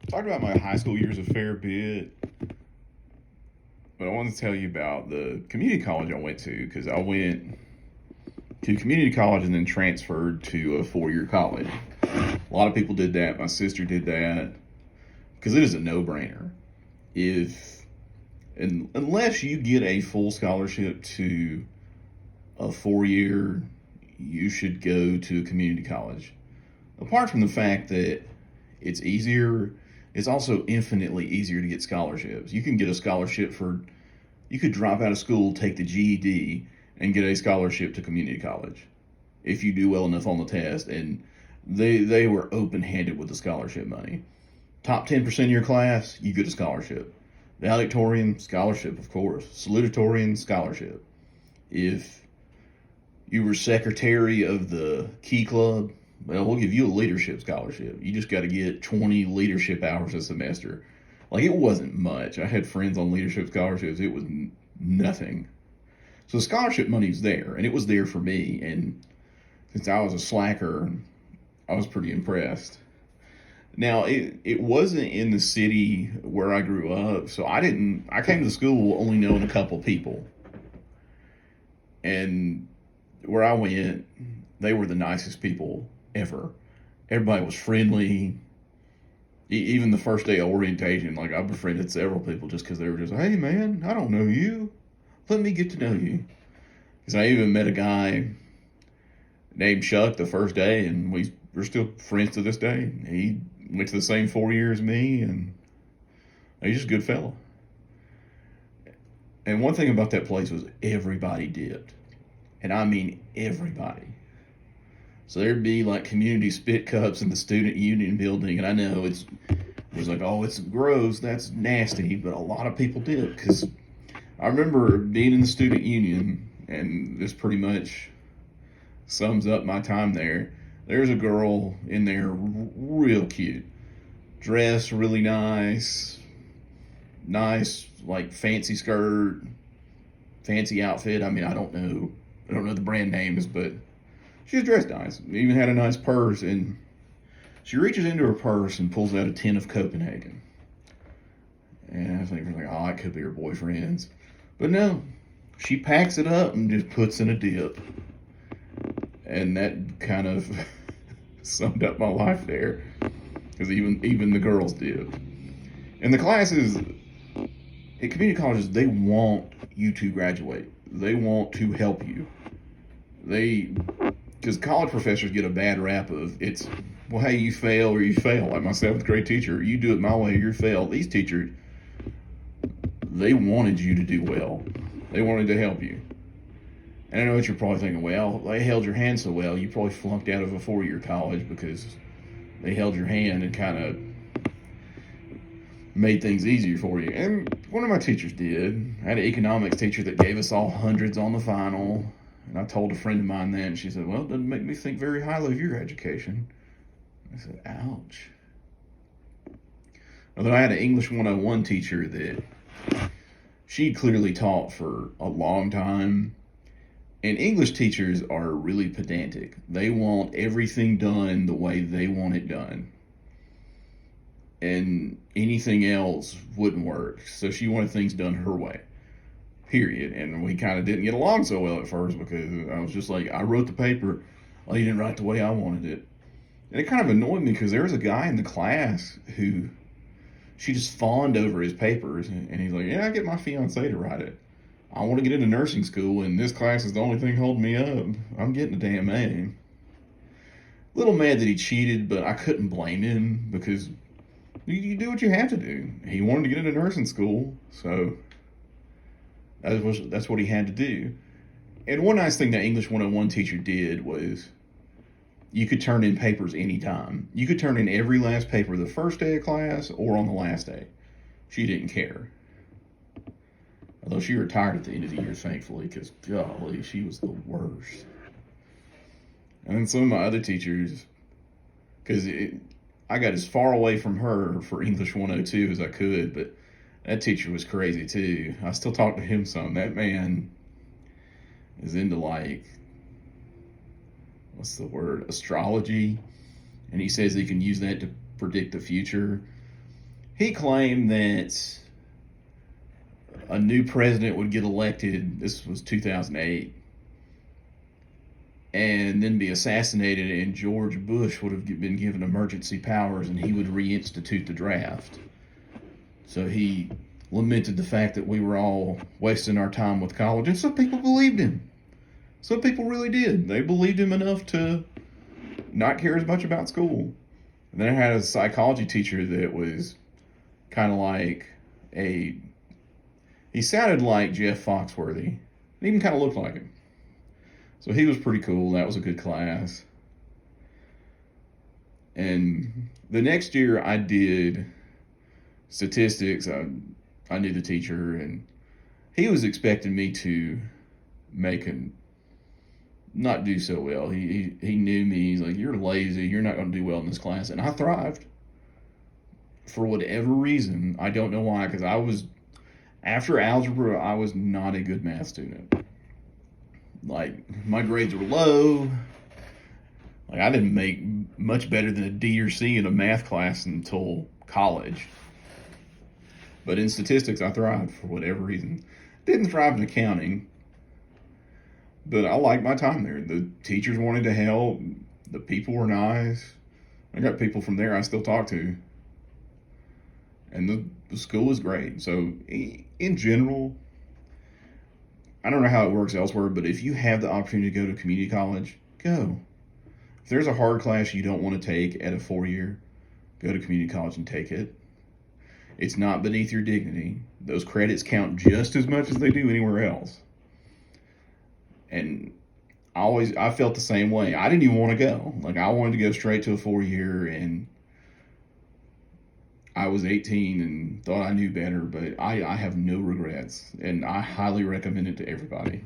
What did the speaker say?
Talked about my high school years a fair bit, but I wanted to tell you about the community college I went to because I went to community college and then transferred to a 4 year college. A lot of people did that. My sister did that because it is a no brainer. If unless you get a full scholarship to a 4 year, you should go to a community college. Apart from the fact that it's easier, it's also infinitely easier to get scholarships. You can get a scholarship for, you could drop out of school, take the GED, and get a scholarship to community college if you do well enough on the test. And they were open handed with the scholarship money. Top 10% of your class, you get a scholarship. Valedictorian, scholarship, of course. Salutatorian, scholarship. If you were secretary of the Key Club, well, we'll give you a leadership scholarship. You just got to get 20 leadership hours a semester. Like, it wasn't much. I had friends on leadership scholarships. It was nothing. So the scholarship money's there, and it was there for me. And since I was a slacker, I was pretty impressed. Now, it wasn't in the city where I grew up, so I came to school only knowing a couple people. And where I went, they were the nicest people ever. Everybody was friendly. Even the first day of orientation, like, I befriended several people just because they were just, hey man, I don't know you. Let me get to know you. Because I even met a guy named Chuck the first day, and we're still friends to this day. He went to the same 4 years as me, and he's just a good fellow. And one thing about that place was everybody dipped. And I mean everybody. So there'd be like community spit cups in the student union building, and I know it was like, oh, it's gross, that's nasty, but a lot of people did. Because I remember being in the student union, and this pretty much sums up my time there. There's a girl in there, real cute, dressed really nice, like fancy skirt, fancy outfit. I mean, I don't know the brand names, but she was dressed nice. Even had a nice purse, and she reaches into her purse and pulls out a tin of Copenhagen. And I was like, oh, it could be her boyfriend's. But no, she packs it up and just puts in a dip. And that kind of summed up my life there. Because even the girls did. And the classes at community colleges, they want you to graduate. They want to help you. Because college professors get a bad rap of well, hey, you fail or you fail. Like my seventh grade teacher, you do it my way or you fail. These teachers, they wanted you to do well. They wanted to help you. And I know what you're probably thinking, well, they held your hand so well, you probably flunked out of a 4 year college because they held your hand and kind of made things easier for you. And one of my teachers did. I had an economics teacher that gave us all hundreds on the final. And I told a friend of mine that, and she said, well, it doesn't make me think very highly of your education. I said, ouch. Although I had an English 101 teacher that she clearly taught for a long time. And English teachers are really pedantic. They want everything done the way they want it done. And anything else wouldn't work. So she wanted things done her way. Period. And we kind of didn't get along so well at first because I was just like, I wrote the paper. Well, you didn't write the way I wanted it. And it kind of annoyed me because there was a guy in the class who she just fawned over his papers. And he's like, yeah, I get my fiance to write it. I want to get into nursing school, and this class is the only thing holding me up. I'm getting a damn A. A little mad that he cheated, but I couldn't blame him because you do what you have to do. He wanted to get into nursing school, so that's what he had to do. And one nice thing that English 101 teacher did was you could turn in papers anytime. You could turn in every last paper the first day of class or on the last day. She didn't care. Although she retired at the end of the year, thankfully, because, golly, she was the worst. And then some of my other teachers, because I got as far away from her for English 102 as I could, but that teacher was crazy, too. I still talk to him some. That man is into, like, what's the word? Astrology. And he says he can use that to predict the future. he claimed that a new president would get elected. This was 2008, and then be assassinated, and George Bush would have been given emergency powers, and he would reinstitute the draft. So he lamented the fact that we were all wasting our time with college, and some people believed him. Some people really did. They believed him enough to not care as much about school. And then I had a psychology teacher that was kind of like he sounded like Jeff Foxworthy. And even kind of looked like him. So he was pretty cool. That was a good class. And the next year I did statistics. I knew the teacher, and he was expecting me to not do so well. He knew me. He's like, you're lazy. You're not going to do well in this class. And I thrived. For whatever reason, I don't know why, because after algebra, I was not a good math student. Like, my grades were low. Like, I didn't make much better than a D or C in a math class until college. But in statistics, I thrived for whatever reason. Didn't thrive in accounting, but I liked my time there. The teachers wanted to help. The people were nice. I got people from there I still talk to. And the school was great. So, in general, I don't know how it works elsewhere, but if you have the opportunity to go to community college, go. If there's a hard class you don't want to take at a 4-year, go to community college and take it. It's not beneath your dignity. Those credits count just as much as they do anywhere else. And I felt the same way. I didn't even want to go. Like, I wanted to go straight to a 4-year, and I was 18 and thought I knew better, but I have no regrets, and I highly recommend it to everybody.